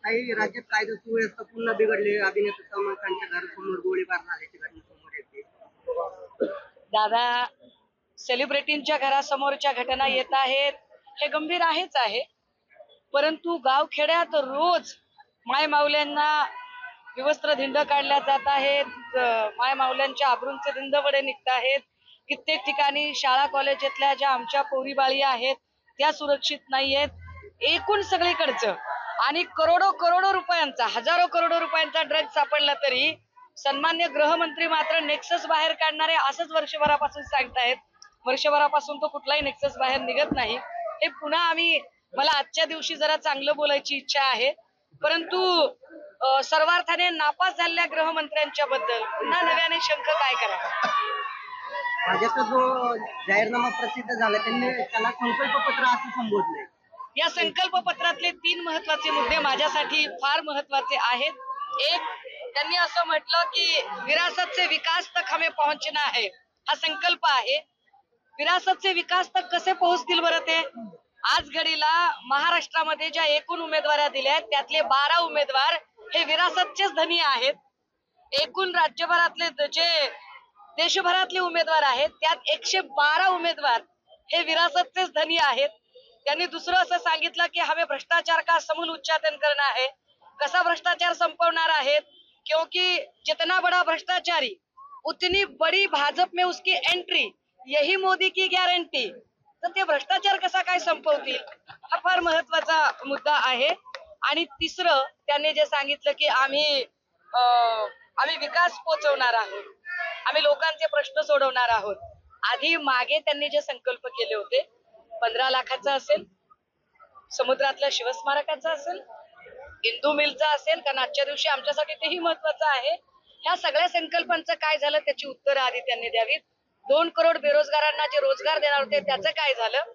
काही राज्यात कायदा सुव्यवस्था पुन्हा बिघडली. अभिनेता सलमान खानच्या घरासमोर गोळीबार झाल्याची घटना समोर येते. दादा, सेलिब्रिटींच्या घरासमोरच्या घटना येत आहेत हे गंभीर आहे, परंतु गावखेड्यात रोज माय माऊल्यांना विवस्त्र धिंड काढल्या जात आहेत, माय माऊल्यांच्या अब्रूंचे धिंडवडे निघत आहेत. कित्येक ठिकाणी शाळा कॉलेजातल्या ज्या आमच्या पोरीबाळी आहेत त्या सुरक्षित नाहीयेत. एकूण सगळीकडचं आणि करोडो रुपयांचा, हजारो करोडो रुपयांचा ड्रग्ज सापडला तरी सन्मान्य गृहमंत्री मात्र नेक्सस बाहेर काढणारे असंच वर्षभरापासून सांगतायत. वर्षभरापासून तो कुठलाही नेक्सस बाहेर निघत नाही. हे पुन्हा मला आजच्या दिवशी जरा चांगलं बोलायची इच्छा आहे, परंतु सर्वार्थाने नापास झालेल्या गृहमंत्र्यांच्या बद्दल पुन्हा नव्याने शंख काय करावा. भाजपचा जो जाहीरनामा प्रसिद्ध झाला त्यांनी त्याला संकल्पपत्र असं संबोधलंय. या संकल्प पत्रातले 3 महत्वाचे मुद्दे माझ्यासाठी फार महत्वाचे आहेत. एक, त्यांनी असं म्हटलं की विरासत से विकास तक हमें पहुंचना है, हा संकल्प आहे. विरासत से विकास तक कसे पोहोचतील बरं ते? आज घडीला महाराष्ट्रामध्ये ज्या एकूण उमेदवारी दिल्या आहेत त्यातले 12 उमेदवार हे विरासतचेच धनी आहेत. एकूण राज्यभरातले जे देशभरातले उमेदवार आहेत त्यात 112 उमेदवार हे विरासतचेच धनी आहेत. त्यांनी दुसरं असं सांगितलं की हमें भ्रष्टाचार का समूल उच्चाटन करना है. कसा भ्रष्टाचार संपवणार आहेत? क्योंकि जितना बड़ा भ्रष्टाचारी उतनी बड़ी भाजप में उसकी एंट्री, यही मोदी की गॅरंटी. तर ते भ्रष्टाचार कसा काय संपवतील हा फार महत्वाचा मुद्दा आहे. आणि तिसरं त्यांनी जे सांगितलं की आम्ही विकास पोचवणार आहोत, आम्ही लोकांचे प्रश्न सोडवणार आहोत. आधी मागे त्यांनी जे संकल्प केले होते 15 लाखाचा असेल, समुद्रातल्या शिवस्मारकाचा असेल, इंदू मिलचा असेल, कारण आजच्या दिवशी आमच्यासाठी तेही महत्वाचं आहे. ह्या सगळ्या संकल्पांचं काय झालं त्याची उत्तरं आधी त्यांनी द्यावीत. 2 करोड बेरोजगारांना जे रोजगार देणार होते त्याचं काय झालं?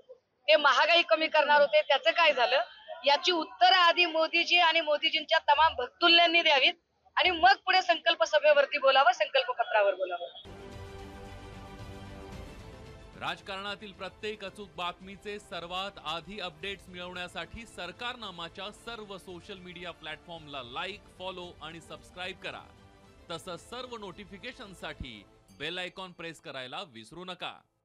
ते महागाई कमी करणार होते त्याचं काय झालं? याची उत्तरं आधी मोदीजी आणि मोदीजींच्या तमाम भक्तुल्यांनी द्यावीत आणि मग पुढे संकल्प सभेवरती बोलावं, संकल्प पत्रावर बोलावं. राजकारणातील प्रत्येक अचूक बातमीचे सर्वात आधी अपडेट्स मिळवण्यासाठी सरकारनामाच्या सर्व सोशल मीडिया प्लॅटफॉर्मला लाईक, फॉलो आणि सबस्क्राईब करा. तसंच सर्व नोटिफिकेशनसाठी बेल आयकॉन प्रेस करायला विसरू नका.